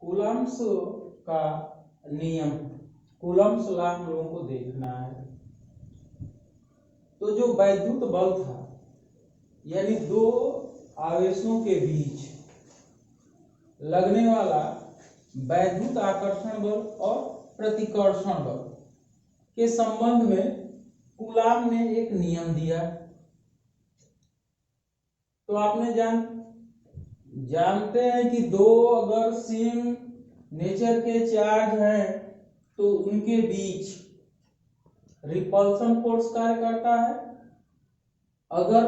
Coulomb's का नियम, Coulomb's law हम लोगों को देखना है। तो जो वैद्युत बल था, यानी दो आवेशों के बीच लगने वाला वैद्युत आकर्षण बल और प्रतिकर्षण बल के संबंध में कूलाम ने एक नियम दिया। तो आपने जानते हैं कि दो अगर सेम नेचर के चार्ज हैं तो उनके बीच रिपल्सन फोर्स कार्य करता है। अगर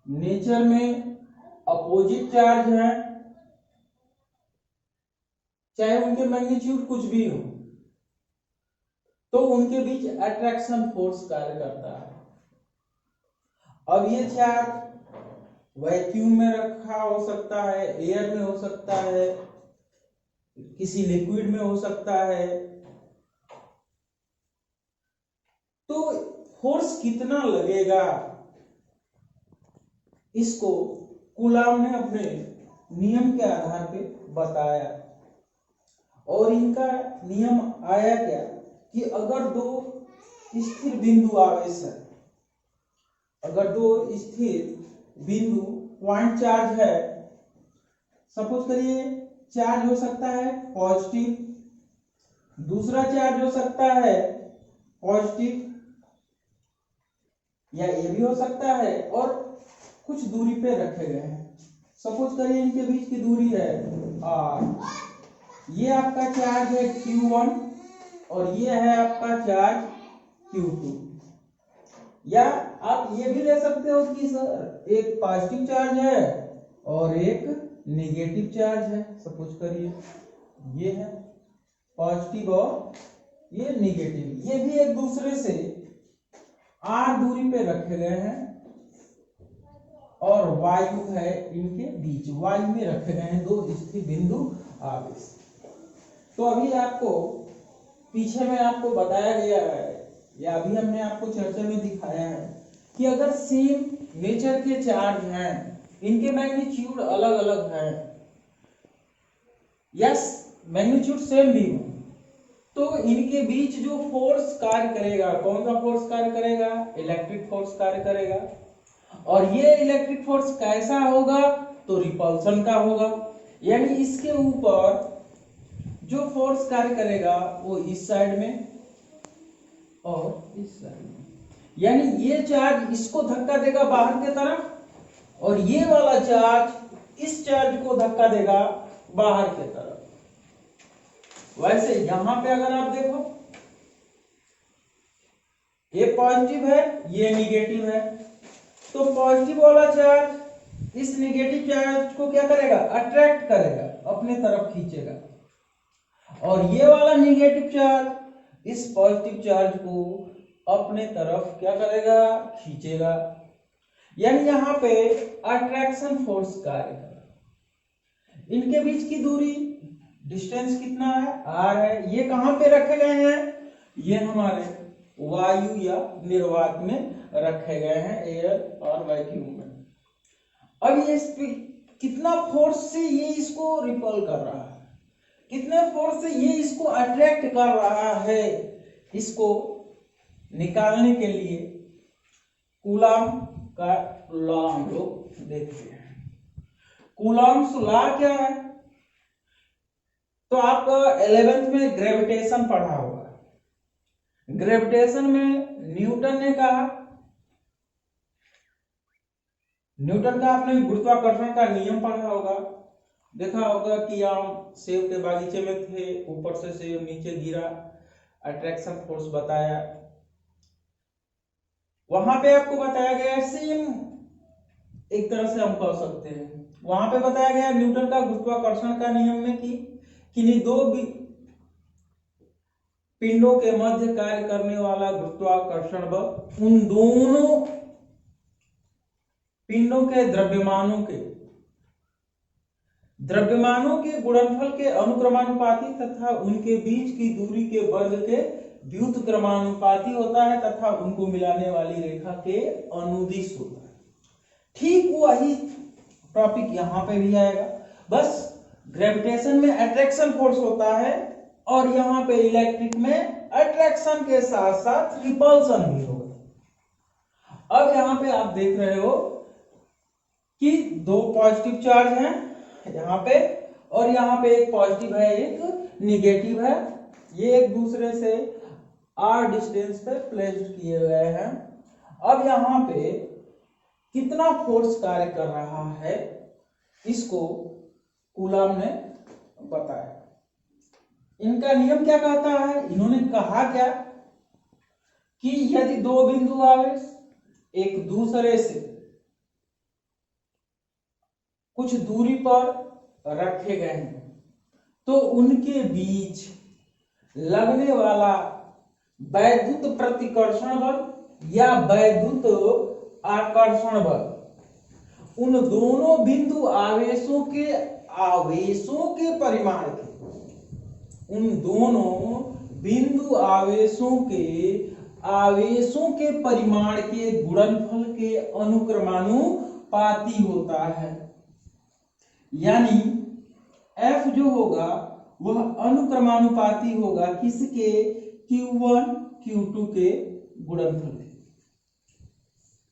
नेचर में अपोजिट चार्ज हैं, चाहे उनके मैग्नीट्यूड कुछ भी हो, तो उनके बीच अट्रैक्शन फोर्स कार्य करता है। अब ये चार्ज वैक्यूम में रखा हो सकता है, एयर में हो सकता है, किसी लिक्विड में हो सकता है। तो फोर्स कितना लगेगा, इसको कूलाम ने अपने नियम के आधार पे बताया। और इनका नियम आया क्या कि अगर दो स्थिर बिंदु आवेश है, अगर दो स्थिर बिंदु पॉइंट चार्ज है, सपोज करिए चार्ज हो सकता है पॉजिटिव, दूसरा चार्ज हो सकता है पॉजिटिव, या ये भी हो सकता है, और कुछ दूरी पे रखे गए हैं। सपोज करिए इनके बीच की दूरी है r, ये आपका चार्ज है Q1 और ये है आपका चार्ज Q2। या आप ये भी ले सकते हो कि सर एक पॉजिटिव चार्ज है और एक नेगेटिव चार्ज है। सपोज करिए ये है पॉजिटिव और ये नेगेटिव, ये भी एक दूसरे से r दूरी पे रखे गए हैं और वायु है इनके बीच, वायु में रखे गए हैं दो स्थिर बिंदु आवेश। तो अभी आपको पीछे में आपको बताया गया है, या अभी हमने आपको चर्चा में दिखाया है कि अगर सेम नेचर के चार्ज हैं, इनके मैग्नीट्यूड अलग अलग हैं, यस मैग्नीट्यूड सेम भी हो, तो इनके बीच जो फोर्स कार्य करेगा, कौन सा फोर्स कार्य करेगा? इलेक्ट्रिक फोर्स कार्य करेगा। और ये इलेक्ट्रिक फोर्स कैसा होगा? तो रिपल्सन का होगा। यानी इसके ऊपर जो फोर्स कार्य करेगा वो इस साइड में और इस साइड में, यानी ये चार्ज इसको धक्का देगा बाहर की तरफ, और ये वाला चार्ज इस चार्ज को धक्का देगा बाहर की तरफ। वैसे यहां पे अगर आप देखो, ये पॉजिटिव है, ये नेगेटिव है, तो पॉजिटिव वाला चार्ज इस नेगेटिव चार्ज को क्या करेगा? अट्रैक्ट करेगा, अपने तरफ खींचेगा। और ये वाला नेगेटिव चार्ज इस पॉजिटिव चार्ज को अपने तरफ क्या करेगा? खींचेगा। यानी यहां पे अट्रैक्शन फोर्स कार्य करेगा। इनके बीच की दूरी, डिस्टेंस कितना है? r है। ये कहां पे रखे गए हैं? ये हमारे वायु या निर्वात में रखे गए हैं, एयर और वैक्यूम में। अब ये कितना फोर्स से ये इसको रिपल कर रहा है, कितने फोर्स से ये इसको अट्रैक्ट कर रहा है, इसको निकालने के लिए कूलाम का लॉ हम लोग देखते हैं। कूलाम्स लॉ क्या है? तो आप 11th में ग्रेविटेशन पढ़ा होगा। ग्रेविटेशन में न्यूटन ने कहा, न्यूटन का आपने गुरुत्वाकर्षण का नियम पढ़ा होगा, देखा होगा कि हम सेब के बागीचे में थे, ऊपर से सेब नीचे गिरा, अट्रैक्शन फोर्स बताया। वहां पे आपको बताया गया सेम एक तरह से हम कह सकते हैं, वहां पे बताया गया न्यूटन का गुरुत्वाकर्षण का नियम में कि किन्हीं दो पिंडों के मध्य कार्य करने वाला गुरुत्वाकर्षण बल उन दोनों पिंडों के द्रव्यमानों के गुणनफल के अनुक्रमानुपाती तथा उनके बीच की दूरी के वर्ग के व्युत्क्रमानुपाती होता है तथा उनको मिलाने वाली रेखा के अनुदिश होता है। ठीक वही टॉपिक यहां पे भी आएगा, बस ग्रेविटेशन में अट्रैक्शन फोर्स होता है और यहाँ पे इलेक्ट्रिक में अट्रैक्शन के साथ साथ रिपल्सन भी होगा। अब यहाँ पे आप देख रहे हो कि दो पॉजिटिव चार्ज हैं यहाँ पे, और यहाँ पे एक पॉजिटिव है एक निगेटिव है। ये एक दूसरे से r डिस्टेंस पे प्लेस्ड किए गए हैं। अब यहाँ पे कितना फोर्स कार्य कर रहा है इसको कूलम ने बताया। इनका नियम क्या कहता है, इन्होंने कहा क्या कि यदि दो बिंदु आवेश एक दूसरे से कुछ दूरी पर रखे गए हैं तो उनके बीच लगने वाला वैद्युत प्रतिकर्षण बल या वैद्युत आकर्षण बल उन दोनों बिंदु आवेशों के परिमाण के, उन दोनों बिंदु आवेशों के परिमाण के गुणनफल के अनुक्रमानुपाती होता है। यानी F जो होगा वह अनुक्रमानुपाती होगा किसके, Q1 Q2 के गुणनफल के।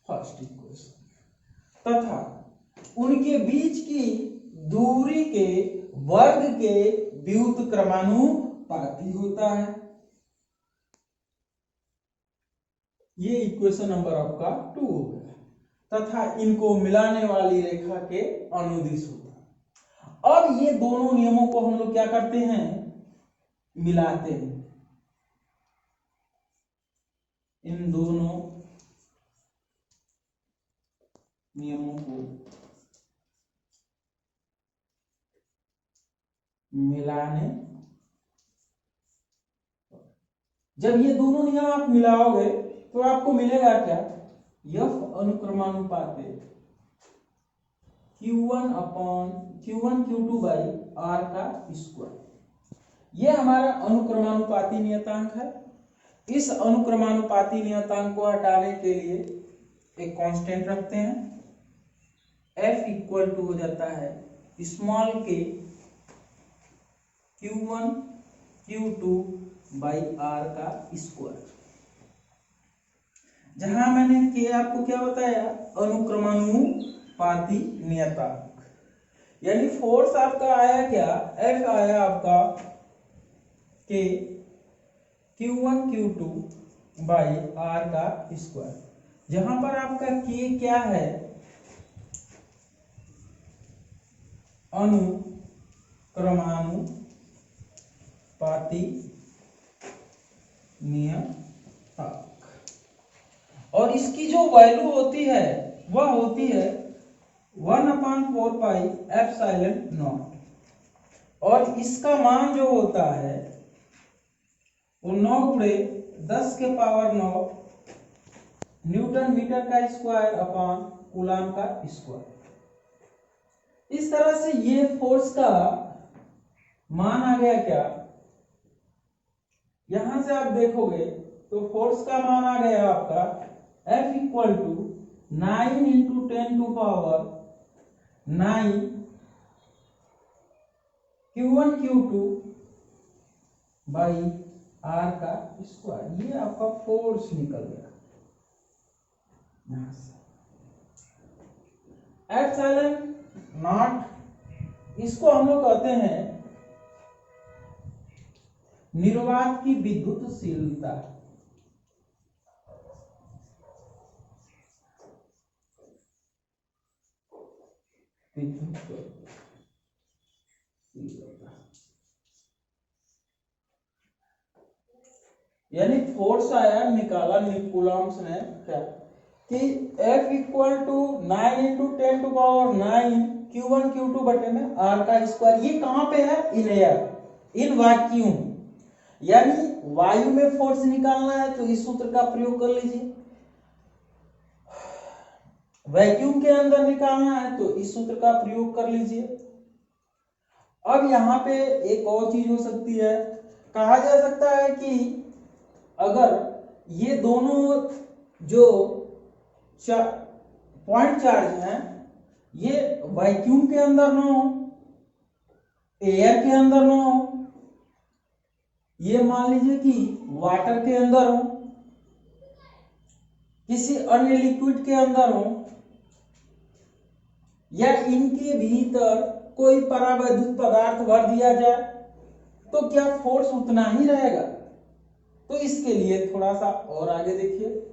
फर्स्ट इक्वेशन तथा उनके बीच की दूरी के वर्ग के व्युत्क्रमानुपाती होता है। ये इक्वेशन नंबर आपका 2 हो गया। तथा इनको मिलाने वाली रेखा के अनुदिश होता है। अब ये दोनों नियमों को हम लोग क्या करते हैं, मिलाते हैं। इन दोनों नियमों को मिलाने, जब ये दोनों नियम आप मिलाओगे तो आपको मिलेगा क्या, F अनुक्रमानुपात Q1 Q2 by R का स्क्वायर। ये हमारा अनुक्रमानुपाती नियतांक है। इस अनुक्रमानुपाती नियतांक को हटाने के लिए एक कांस्टेंट रखते हैं। F इक्वल टू हो जाता है स्मॉल के Q1 Q2 बाई R का स्क्वायर। जहां मैंने के आपको क्या बताया, अनुक्रमानुपाती नियतांक। यानी फोर्स आपका आया क्या, F आया आपका के Q1 Q2 बाई R का स्क्वायर। जहां पर आपका के क्या है, अनुक्रमानुपाती नियतांक, और इसकी जो वैल्यू होती है वह होती है 1/4 पाई एप्सिलॉन नॉट, और इसका मान जो होता है वो 9 गुणे 10 के पावर 9 न्यूटन मीटर का स्क्वायर अपॉन कूलम का स्क्वायर। इस तरह से ये फोर्स का मान आ गया क्या, यहां से आप देखोगे तो फोर्स का मान आ गया आपका F equal to 9 into 10 to power 9 Q1 Q2 by R का स्क्वायर। ये आपका फोर्स निकल गया यहां से। एप्सिलॉन नॉट इसको हम लोग कहते हैं निर्वात की विद्युतशीलता। यानी फोर्स आया निकाला कूलम्स ने क्या कि F equal to 9 into 10 to power 9 Q1 Q2 बटे में R का स्क्वायर। ये कहां पे है, इन एयर, इन वैक्यूम। यानी वायु में फोर्स निकालना है तो इस सूत्र का प्रयोग कर लीजिए, वैक्यूम के अंदर निकालना है तो इस सूत्र का प्रयोग कर लीजिए। अब यहाँ पे एक और चीज हो सकती है, कहा जा सकता है कि अगर ये दोनों जो पॉइंट चार्ज हैं ये वैक्यूम के अंदर ना हो एयर के अंदर ना हो, ये मान लीजिए कि वाटर के अंदर हो, किसी अन्य लिक्विड के अंदर हो, या इनके भीतर कोई परावैद्युत पदार्थ भर दिया जाए, तो क्या फोर्स उतना ही रहेगा? तो इसके लिए थोड़ा सा और आगे देखिए।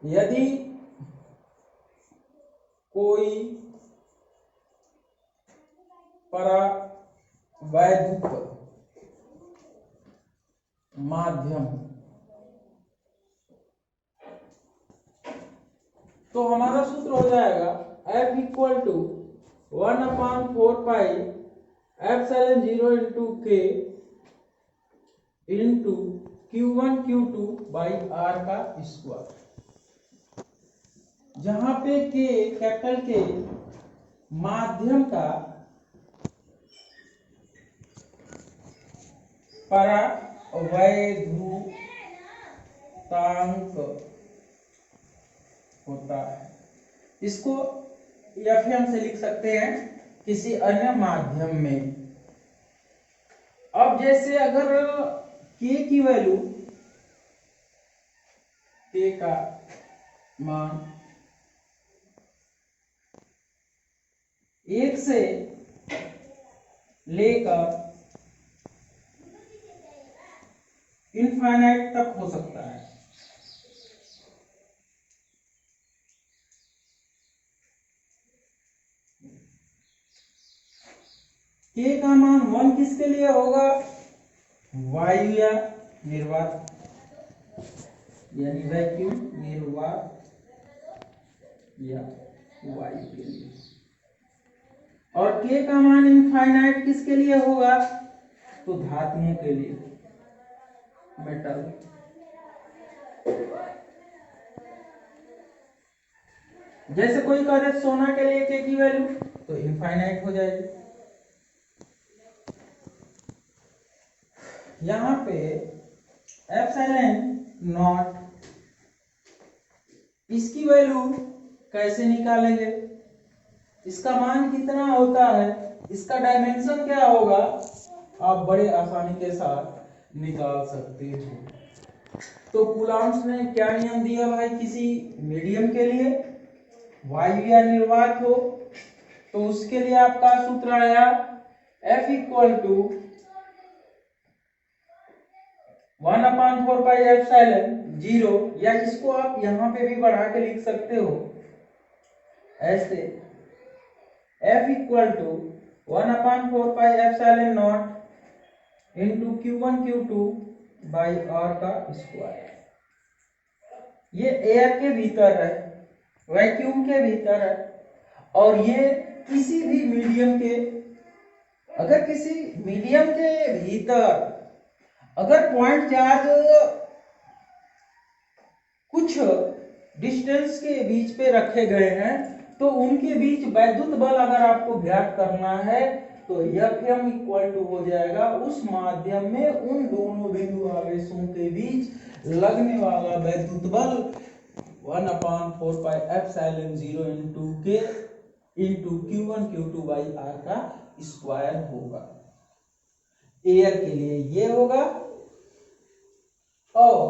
यदि कोई परावैद्युत माध्यम, तो हमारा सूत्र हो जाएगा F equal to 1/4 pi epsilon 0 into K into Q1 Q2 by R का स्क्वायर, जहां पे के कैपिटल के माध्यम का परावैद्युतांक होता है। इसको एफएम से लिख सकते हैं किसी अन्य माध्यम में। अब जैसे अगर के की वैल्यू, के का मान 1 से लेकर इनफाइनाइट तक हो सकता है, के का मान 1 किसके लिए होगा? वायु या निर्वात, यानी वैक्यूम, निर्वात या वायु के लिए। और के का मान इनफाइनाइट किसके लिए होगा? तो धातुओं के लिए, मेटल। जैसे कोई कह दे सोना के लिए के की वैल्यू, तो इनफाइनाइट हो जाएगी। यहां पे एप्सिलॉन नॉट, इसकी वैल्यू कैसे निकालेंगे? इसका मान कितना होता है, इसका डायमेंशन क्या होगा, आप बड़े आसानी के साथ निकाल सकते हो। तो कूलॉम्स ने क्या नियम दिया भाई? किसी मीडियम के लिए, वायु या निर्वात हो, तो उसके लिए आपका सूत्र आया F equal to 1/4 pi epsilon 0, या इसको आप यहां पे भी बढ़ा के लिख सकते हो ऐसे, F equal to 1/4 pi epsilon not into Q1 Q2 by R का स्क्वायर। ये एयर के भीतर है, वैक्यूम के भीतर है, और ये किसी भी मीडियम के, अगर किसी मीडियम के भीतर अगर पॉइंट चार्ज कुछ डिस्टेंस के बीच पे रखे गए हैं, तो उनके बीच वैद्युत बल अगर आपको ज्ञात करना है, तो Fm इक्वल टू हो जाएगा उस माध्यम में उन दोनों बिंदु आवेशों के बीच लगने वाला वैद्युत बल 1/4 pi epsilon 0 into K into Q1 Q2 by R का स्क्वायर होगा। एयर के लिए ये होगा और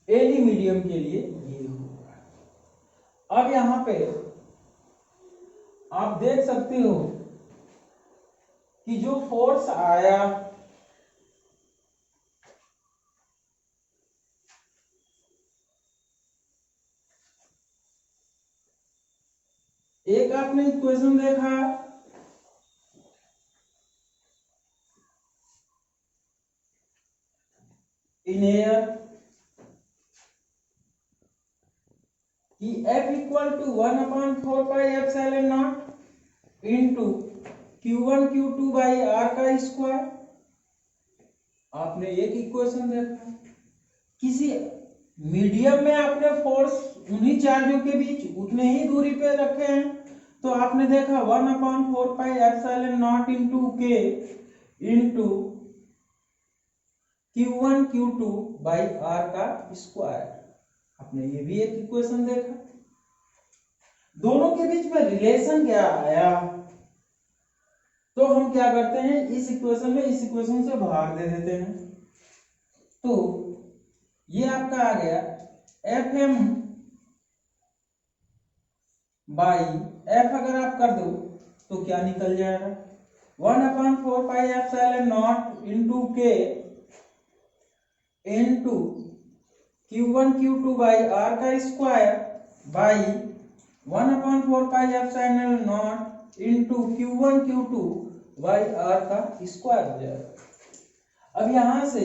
एनी मीडियम के लिए ये होगा। अब यहां पे आप देख सकते हो कि जो फोर्स आया, एक आपने इक्वेशन देखा, इन एयर कि F equal to 1/4 pi epsilon not into Q1 Q2 by R का स्क्वायर। आपने एक इक्वेशन देखा, किसी मीडियम में आपने फोर्स उन्हीं चार्जों के बीच उतने ही दूरी पे रखे हैं, तो आपने देखा 1/4 pi epsilon not into K into Q1 Q2 by R का स्क्वायर। आपने ये भी एक इक्वेशन देखा। दोनों के बीच में रिलेशन क्या आया, तो हम क्या करते हैं, इस इक्वेशन में इस इक्वेशन से भाग दे देते हैं। तो ये आपका आ गया एफ एम बाई एफ, अगर आप कर दो तो क्या निकल जाएगा, 1/4πε0 into K into Q1 Q2 by R का square by 1/4πε0 into Q1 Q2 by R का स्क्वायर हो जाएगा। अब यहां से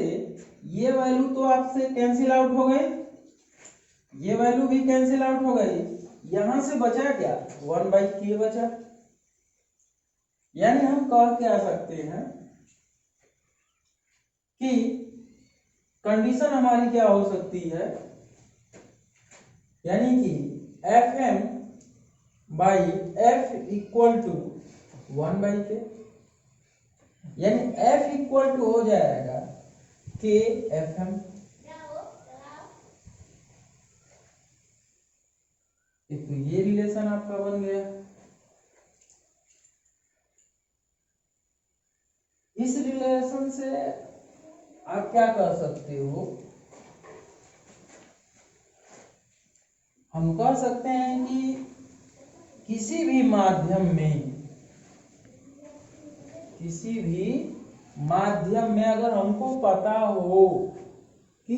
ये वैल्यू तो आपसे कैंसिल आउट हो गई, ये वैल्यू भी कैंसिल आउट हो गई, यहां से बचा क्या, 1/k बचा। यानी हम कह क्या सकते हैं कि कंडीशन हमारी क्या हो सकती है, यानी कि F M by F equal to 1/k, यानी एफ इक्वल टू हो जाएगा के एफ एम। तो ये रिलेशन आपका बन गया। इस रिलेशन से आप क्या कर सकते हो, हम कह सकते हैं कि किसी भी माध्यम में अगर हमको पता हो कि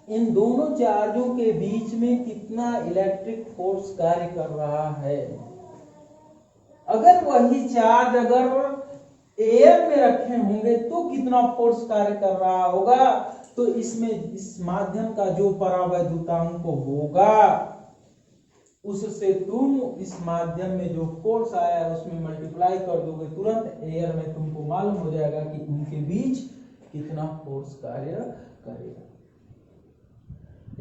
इन दोनों चार्जों के बीच में कितना इलेक्ट्रिक फोर्स कार्य कर रहा है, अगर वही चार्ज अगर एयर में रखे होंगे तो कितना फोर्स कार्य कर रहा होगा, तो इसमें इस माध्यम का जो परावैद्युतांक होगा उससे तुम इस माध्यम में जो फोर्स आया है उसमें मल्टीप्लाई कर दोगे, तुरंत एयर में तुमको मालूम हो जाएगा कि उनके बीच कितना फोर्स कार्य करेगा।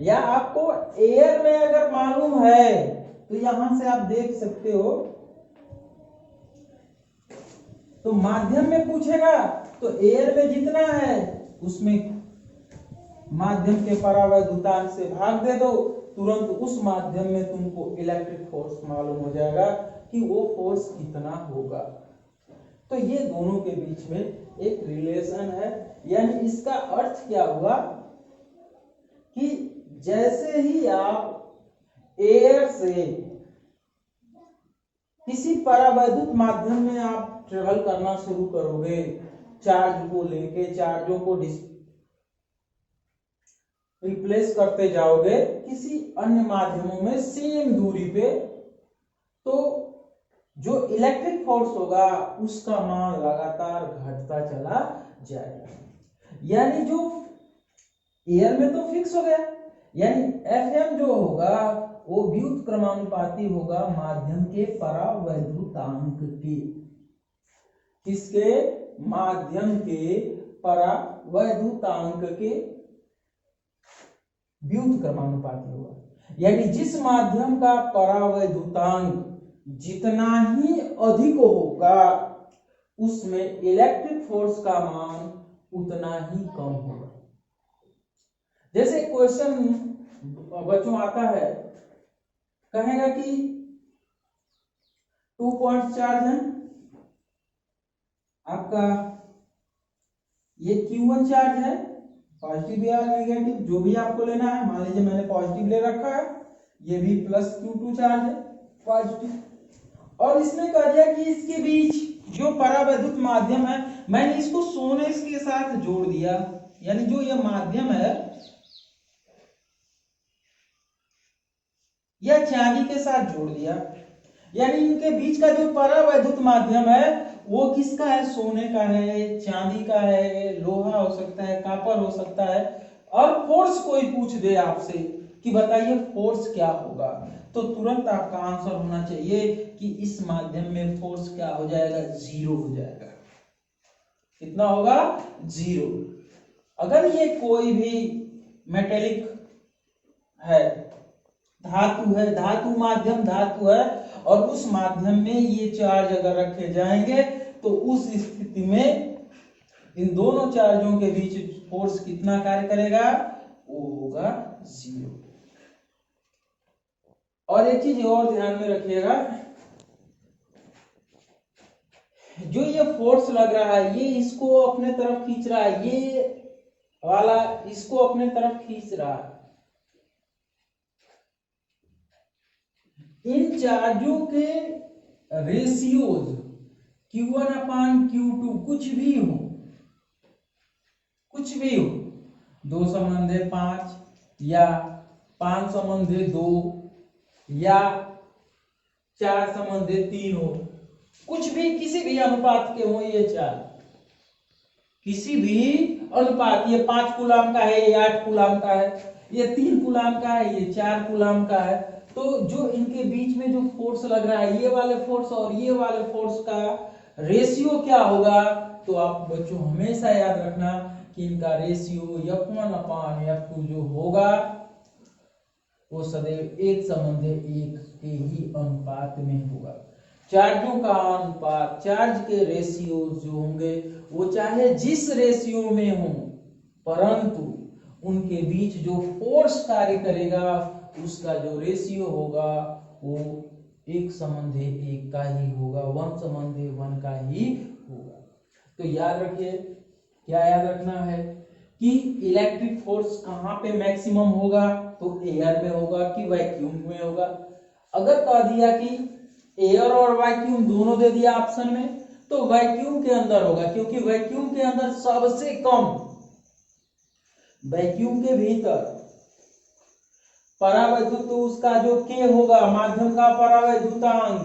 या आपको एयर में अगर मालूम है तो यहां से आप देख सकते हो, तो माध्यम में पूछेगा तो एयर में जितना है उसमें माध्यम के परावैद्युतांक से भाग दे दो, तुरंत उस माध्यम में तुमको इलेक्ट्रिक फोर्स मालूम हो जाएगा कि वो फोर्स कितना होगा। तो ये दोनों के बीच में एक रिलेशन है। यानी इसका अर्थ क्या हुआ कि जैसे ही आप एयर से किसी परावैद्युत माध्यम में आप ट्रेवल करना शुरू करोगे, चार्ज को लेके चार्जों को रिप्लेस करते जाओगे किसी अन्य माध्यमों में सेम दूरी पे, तो जो इलेक्ट्रिक फोर्स होगा उसका मान लगातार घटता चला जाएगा। यानी जो एयर में तो फिक्स हो गया, यानी एफएम जो होगा वो व्युत क्रमानुपाती होगा माध्यम के परावैद्युतांक के। किसके? माध्यम के परावैद्युतांक के व्युत क्रमानुपाती होगा। यानी जिस माध्यम का परावैद्युतांक जितना ही अधिक होगा उसमें इलेक्ट्रिक फोर्स का मान उतना ही कम होगा। जैसे क्वेश्चन बच्चों आता है, कहेगा कि 2 पॉइंट चार्ज है आपका, ये Q1 चार्ज है, पॉजिटिव या नेगेटिव जो भी आपको लेना है। मान लीजिए मैंने पॉजिटिव ले रखा है, ये भी प्लस Q2 चार्ज है पॉजिटिव, और इसने कह दिया कि इसके बीच जो परावैद्युत माध्यम है, मैंने इसको सोने के साथ जोड़ दिया, यानी जो ये माध्यम है या चांदी के साथ जोड़ दिया, यानी इनके बीच का जो परावैद्युत माध्यम है वो किसका है? सोने का है, चांदी का है, लोहा हो सकता है, कॉपर हो सकता है। और फोर्स कोई पूछ दे आपसे कि बताइए फोर्स क्या होगा, तो तुरंत आपका आंसर होना चाहिए कि इस माध्यम में फोर्स क्या हो जाएगा? 0 हो जाएगा। कितना होगा? 0। अगर ये कोई भी मेटेलिक है, धातु है, धातु माध्यम धातु है, और उस माध्यम में ये चार्ज अगर रखे जाएंगे तो उस स्थिति में इन दोनों चार्जों के बीच फोर्स कितना कार्य करेगा? वो होगा 0। और एक चीज और ध्यान में रखिएगा, जो ये फोर्स लग रहा है ये इसको अपने तरफ खींच रहा है, ये वाला इसको अपने तरफ खींच रहा है। इन चार्जों के रेशियोज Q1 अपान Q2 कुछ भी हो, कुछ भी हो, 2 संबंधे 5 या 5 संबंधे 2 या 4 संबंधे 3 हो, कुछ भी किसी भी अनुपात के हो, ये चार किसी भी अनुपात, ये 5 कूलाम का है, ये 8 कूलाम का है, ये 3 कूलाम का है, ये 4 कूलाम का है, तो जो इनके बीच में जो फोर्स लग रहा है, ये वाले फोर्स और ये वाले फोर्स का रेशियो क्या होगा, तो आप बच्चों हमेशा याद रखना कि इनका रेशियो F1 अपान F2 जो होगा वो सदैव 1 संबंधे 1 के ही अनुपात में होगा। चार्जों का अनुपात, चार्ज के रेशियो जो होंगे वो चाहे जिस रेशियो में हो, परंतु उनके बीच जो फोर्स कार्य करेगा उसका जो रेशियो होगा वो 1 संबंधे 1 का ही होगा, 1 संबंधे 1 का ही होगा। तो याद रखिए, क्या याद रखना है कि इलेक्ट्रिक फोर्स कहाँ पे मैक्सिमम होगा, तो एयर में होगा कि वैक्यूम में होगा। अगर कह दिया कि एयर और वैक्यूम दोनों दे दिया ऑप्शन में, तो वैक्यूम के अंदर होगा, क्योंकि वैक्यूम के अंदर सबसे कम, वैक्यूम के भीतर परावैद्युत तो उसका जो के होगा, माध्यम का परावैद्युतांक,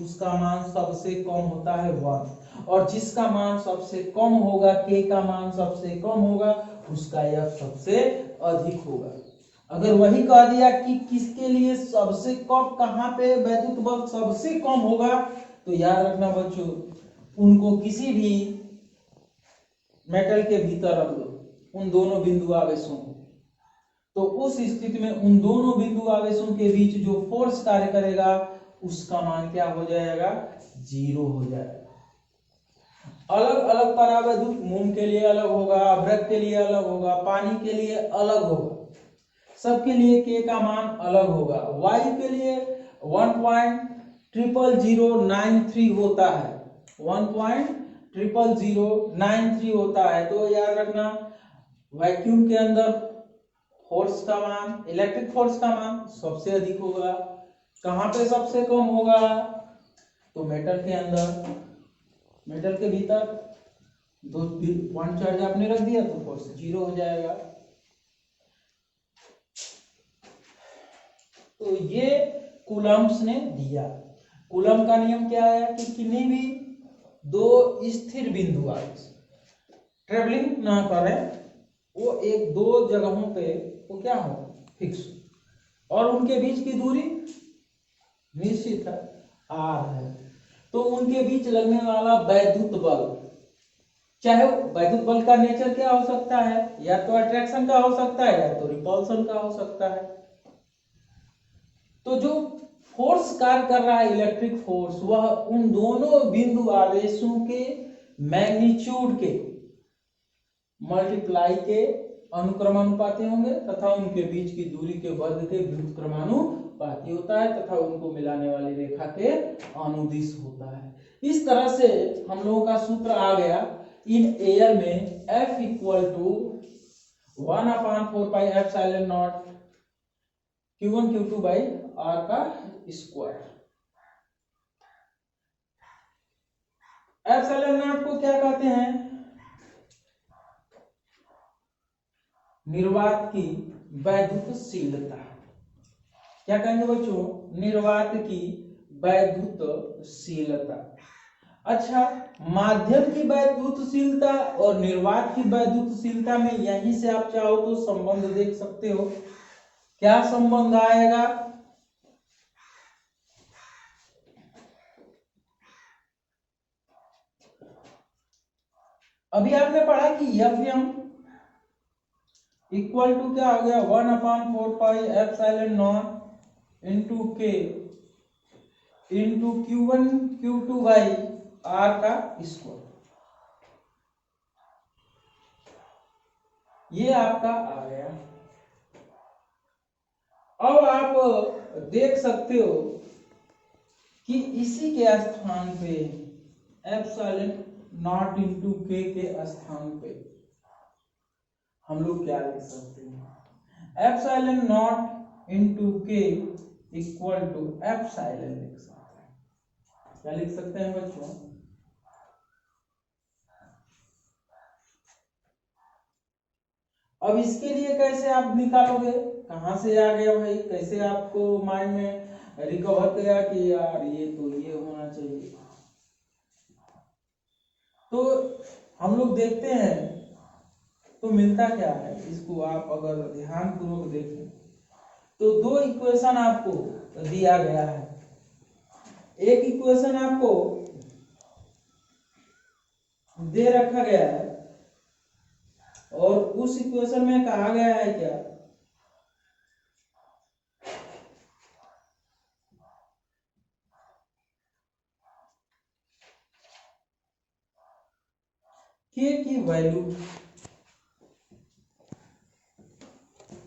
उसका मान सबसे कम होता है 1, और जिसका मान सबसे कम होगा, के का मान सबसे कम होगा, उसका F सबसे अधिक होगा। अगर वही कह दिया कि किसके लिए सबसे कम, कहां पे वैद्युत बल सबसे कम होगा, तो याद रखना बच्चों, उनको किसी भी मेटल के भीतर रख दो, उन दोनों बिंदु आवेशों को, तो उस स्थिति में उन दोनों बिंदु आवेशों के बीच जो फोर्स कार्य करेगा उसका मान क्या हो जाएगा, 0 हो जाएगा। अलग अलग परावैद्युत मोम के लिए अलग होगा, अभ्रक के लिए अलग होगा, पानी के लिए अलग होगा, सबके लिए के का मान अलग होगा। वायु के लिए 1.00093 होता है, 1.00093 होता है। तो याद रखना, वैक्यूम के अंदर फोर्स का मान, इलेक्ट्रिक फोर्स का मान सबसे अधिक होगा। कहां पे सबसे कम होगा, तो मेटल के अंदर, मेटल के भीतर दो पॉइंट चार्ज आपने रख दिया तो फोर्स 0 हो जाएगा। तो ये कूलम्ब्स ने दिया। कूलम का नियम क्या है कि किन्हीं भी दो स्थिर बिंदु आवेश ट्रेवलिंग ना करें, वो एक दो जगहों पे वो क्या हो, फिक्स, और उनके बीच की दूरी निश्चित है, r है। तो उनके बीच लगने वाला वैद्युत बल, चाहे वैद्युत बल का नेचर क्या हो सकता है, या तो अट्रैक्शन का हो सकता है या तो रिपल्सन का हो सकता है। तो जो फोर्स कार्य कर रहा है इलेक्ट्रिक फोर्स, वह उन दोनों बिंदु आवेशों के मैग्नीट्यूड के मल्टीप्लाई के अनुक्रमानुपाती होंगे तथा उनके बीच की दूरी के वर्ग के व्युत्क्रमानुपाती होता है तथा उनको मिलाने वाली रेखा के अनुदिश होता है। इस तरह से हम लोगों का सूत्र आ गया, इन एयर में F equal to 1/4πε0 Q1 Q2 by R का स्क्वायर। ε0 को क्या कहते हैं, निर्वात की वैद्युतशीलता। क्या कहेंगे बच्चों, निर्वात की वैद्युतशीलता। अच्छा, माध्यम की वैद्युतशीलता और निर्वात की वैद्युतशीलता में यहीं से आप चाहो तो संबंध देख सकते हो। क्या संबंध आएगा, अभी आपने पढ़ा कि Fm इक्वल टू क्या हो गया, 1/4πε0 into K into Q1 Q2 by R का स्क्वायर। ये आपका आ गया। अब आप देख सकते हो कि इसी के स्थान पे एप्सिलॉन नॉट इंटू के स्थान पे हम लोग क्या लिख सकते हैं, एप्सिलॉन नॉट इंटू के इक्वल टू एप्सिलॉन लिख सकते हैं। क्या लिख सकते हैं बच्चों? अब इसके लिए कैसे आप निकालोगे, कहां से आ गया भाई, कैसे आपको माइंड में रिकवर किया कि यार ये तो ये होना चाहिए। तो हम लोग देखते हैं तो मिलता क्या है, इसको आप अगर ध्यान पूर्वक देखें तो दो इक्वेशन आपको दिया गया है। एक इक्वेशन आपको दे रखा गया है और उस इक्वेशन में कहा गया है क्या, के की वैल्यू,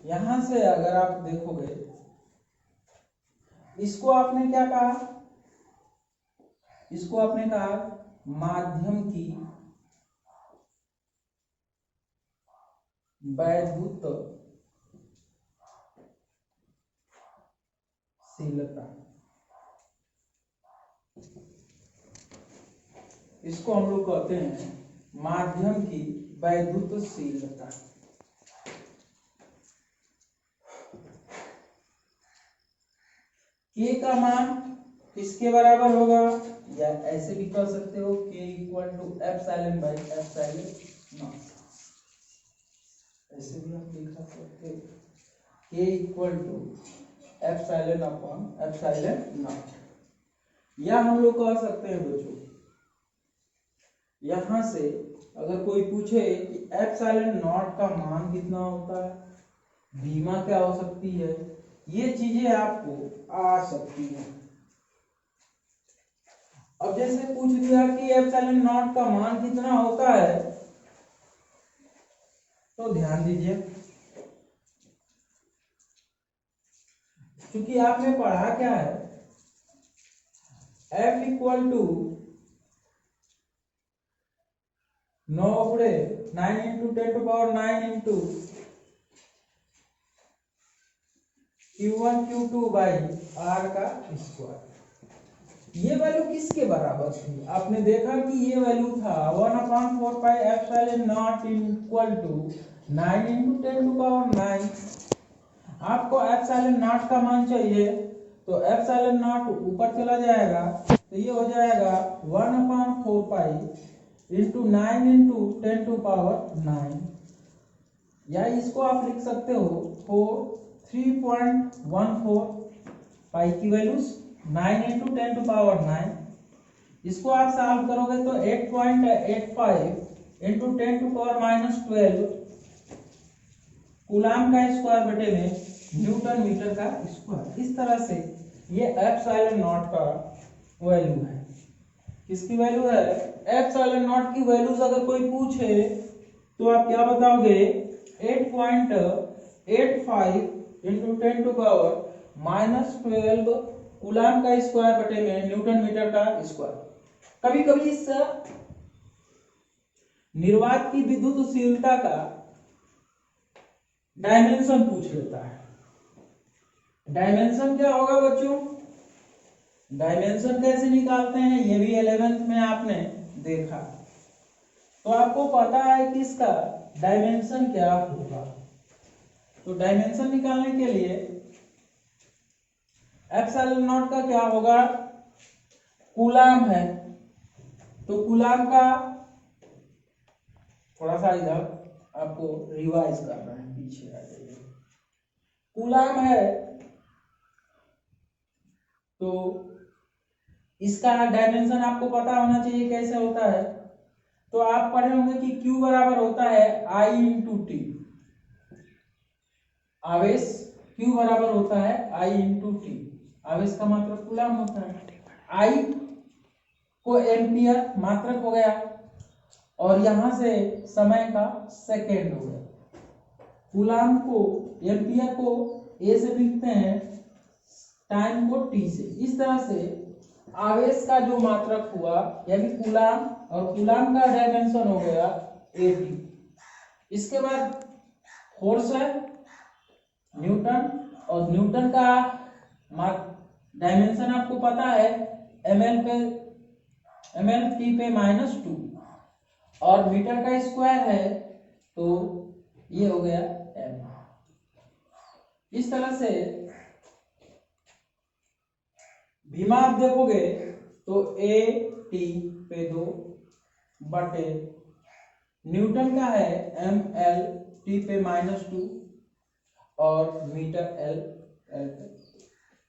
यहां से अगर आप देखोगे इसको आपने क्या कहा, इसको आपने कहा माध्यम की वैद्युतशीलता, इसको हम लोग कहते हैं माध्यम की वैद्युतशीलता। के का मान किसके बराबर होगा, या ऐसे भी कह सकते हो K equal to epsilon by epsilon not, ऐसे भी आप लिख सकते हो K equal to epsilon upon epsilon not. या हम लोग कह सकते हैं बच्चों, यहां से अगर कोई पूछे कि एप्सिलॉन नॉट का मान कितना होता है, बीमा क्या हो सकती है, ये चीजें आपको आ सकती हैं। अब जैसे पूछ दिया कि एप्सिलॉन नॉट का मान कितना होता है, तो ध्यान दीजिए, क्योंकि आपने पढ़ा क्या है, F इक्वल टू 9 गुणे 9 into 10 to power 9 into Q1 Q2 by R का स्क्वायर। ये वैल्यू किसके बराबर थी, आपने देखा कि ये वैल्यू था 1/4 pi epsilon not equal to 9 into 10 to power 9। आपको एप्सिलॉन नॉट का मान चाहिए तो एप्सिलॉन नॉट ऊपर चला जाएगा तो ये हो जाएगा 1/4 pi into 9 into 10 to power 9, या इसको आप लिख सकते हो 3.14 पाई की वैल्यूज 9 इंटू 10 टू पावर 9। इसको आप सॉल्व करोगे तो 8.85 इंटू 10 टू पावर -12 कूलाम का स्क्वायर बटे में न्यूटन मीटर का स्क्वायर। इस तरह से ये एप्सिलॉन नॉट का वैल्यू है। किसकी वैल्यू है, एप्सिलॉन नॉट की वैल्यूज अगर कोई पूछे तो आप क्या बताओगे, 8.85 इंटू 10 टू पावर -12 कूलाम का स्क्वायर बटे में न्यूटन मीटर का स्क्वायर। कभी कभी इस निर्वात की विद्युतशीलता का डायमेंशन पूछ लेता है। डायमेंशन क्या होगा बच्चों, डायमेंशन कैसे निकालते हैं ये भी 11th में आपने देखा, तो आपको पता है कि इसका डायमेंशन क्या होगा। तो डायमेंशन निकालने के लिए एप्सिलॉन नॉट का क्या होगा, कूलाम है तो कूलाम का, थोड़ा सा इधर आपको रिवाइज करना है, पीछे आ जाइए। कूलाम है तो इसका डायमेंशन आपको पता होना चाहिए कैसे होता है, तो आप पढ़े होंगे कि Q बराबर होता है I इंटू टी। आवेश Q बराबर होता है I इंटू टी, आवेश का मात्रक कूलाम होता है। I को एम्पियर मात्रक हो गया और यहां से समय का सेकेंड हो गया। कूलाम को, एम्पियर को ए से लिखते हैं टाइम को टी से। इस तरह से आवेश का जो मात्रक हुआ यानी कूलाम, और कूलाम का डायमेंशन हो गया एटी। इसके बाद फोर्स है न्यूटन, और न्यूटन का डायमेंशन आपको पता है ml टी पे -2, और मीटर का स्क्वायर है तो ये हो गया m। इस तरह से भीमा आप देखोगे तो a t पे 2 बटे न्यूटन का है ml टी पे -2 और मीटर l पे।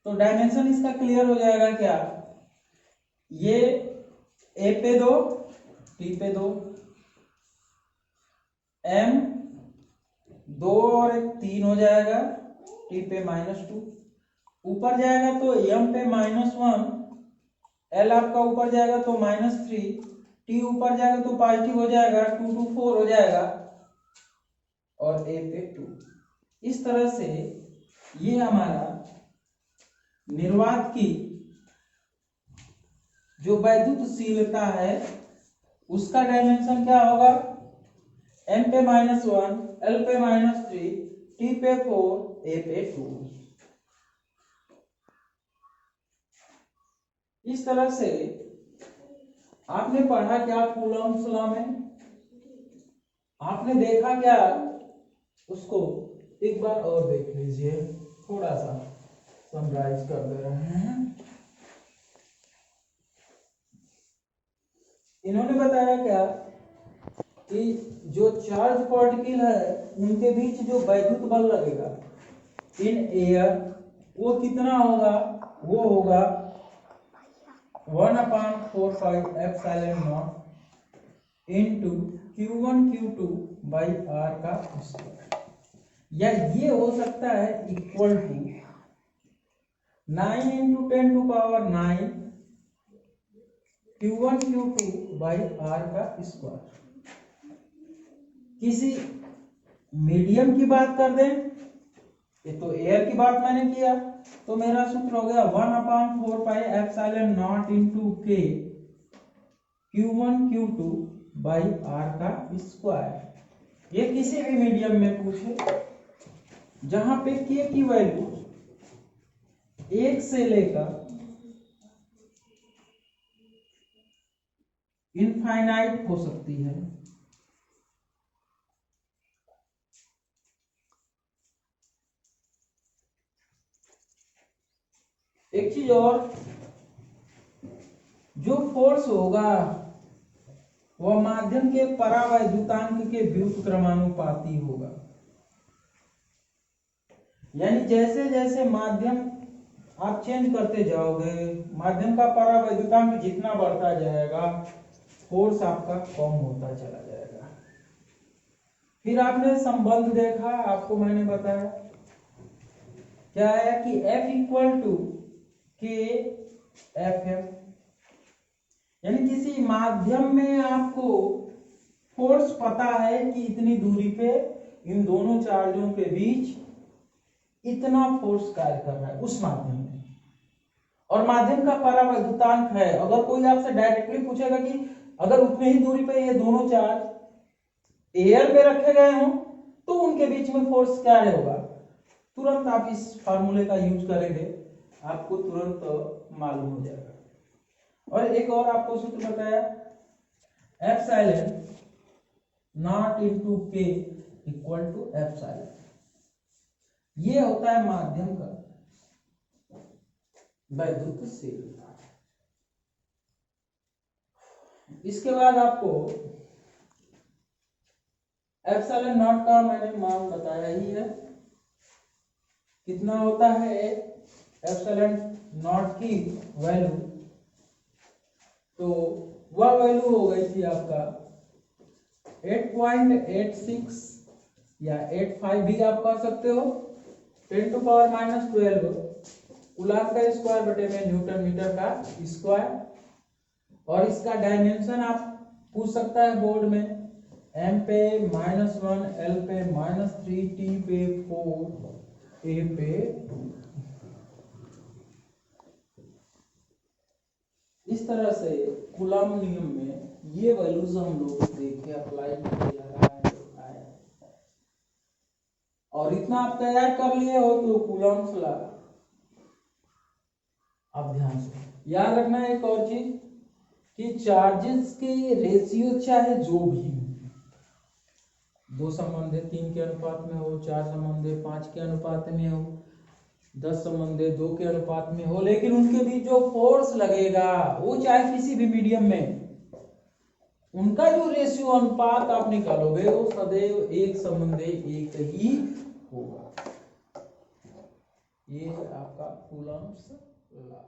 तो डायमेंशन इसका क्लियर हो जाएगा क्या, ये a पे 2 t पे 2 m 2 और 1 3 हो जाएगा t पे -2, ऊपर जाएगा तो m पे -1, l आपका ऊपर जाएगा तो -3, t ऊपर जाएगा तो पॉजिटिव हो जाएगा 2 to 4 हो जाएगा, और a पे 2। इस तरह से ये हमारा निर्वात की जो वैद्युतशीलता है उसका डायमेंशन क्या होगा, m पे -1, l पे -3, t पे 4, a पे 2। इस तरह से आपने पढ़ा क्या कूलॉम्स लॉ में, आपने देखा क्या, उसको एक बार और देख लीजिए, थोड़ा सा समराइज कर दे रहे हैं। इन्होंने बताया क्या कि जो चार्ज पार्टिकल है उनके बीच जो वैद्युत बल लगेगा इन एयर वो कितना होगा, वो होगा 1/4πε0 into Q1 Q2 by R का स्क्वायर, या ये हो सकता है equal to 9 into 10⁹ Q1 Q2 by R का स्क्वायर। किसी मीडियम की बात कर दें, ये तो एयर की बात मैंने किया, तो मेरा सूत्र हो गया 1/4πε0 इंटू के Q1 Q2 बाई R का स्क्वायर। ये किसी भी मीडियम में पूछे जहां पे के की वैल्यू 1 से लेकर इनफाइनाइट हो सकती है। एक चीज और, जो फोर्स होगा वह माध्यम के परावैद्युतांक के व्युत्क्रमानुपाती होगा, यानी जैसे जैसे माध्यम आप चेंज करते जाओगे, माध्यम का परावैद्युतांक जितना बढ़ता जाएगा फोर्स आपका कम होता चला जाएगा। फिर आपने संबंध देखा, आपको मैंने बताया क्या है कि F इक्वल टू के एफ एम, यानी किसी माध्यम में आपको फोर्स पता है कि इतनी दूरी पे इन दोनों चार्जों के बीच इतना फोर्स कार्य कर रहा है उस माध्यम में, और माध्यम का परावैद्युतांक है। अगर कोई आपसे डायरेक्टली पूछेगा कि अगर उतने ही दूरी पे ये दोनों चार्ज एयर में रखे गए हों तो उनके बीच में फोर्स क्या होगा, तुरंत आप इस फार्मूले का यूज करेंगे, आपको तुरंत मालूम हो जाएगा। और एक और आपको सूत्र बताया, एप्सिलॉन नॉट इनटू के इक्वल टू एप्सिलॉन, ये होता है माध्यम का वैद्युतशीलता। इसके बाद आपको एप्सिलॉन नॉट का मैंने मान बताया ही है, कितना होता है एप्सिलॉन नॉट की वैल्यू, तो वह वैल्यू हो गई थी आपका 8.86 या 85 भी आप कह सकते हो, 10⁻⁻12 कूलॉम का स्क्वायर बटे में न्यूटन मीटर का स्क्वायर। और इसका डायमेंशन आप पूछ सकता है बोर्ड में, m पे -1, l पे -3, t पे 4 ए पे 2। इस तरह से कूलम्ब नियम में ये वैल्यूज हम लोग देखे, अप्लाई आया। और इतना आप तैयार कर लिए हो तो कूलम्ब ला। अब ध्यान से याद रखना है एक और चीज कि चार्जेस के रेशियो चाहे जो भी हो, 2 संबंध 3 के अनुपात में हो, 4 संबंध 5 के अनुपात में हो, 10 संबंध 2 के अनुपात में हो, लेकिन उनके बीच जो फोर्स लगेगा वो चाहे किसी भी मीडियम में, उनका जो रेशियो अनुपात आप निकालोगे वो सदैव 1 संबंध 1 ही होगा। ये आपका कूलम्ब्स लॉ।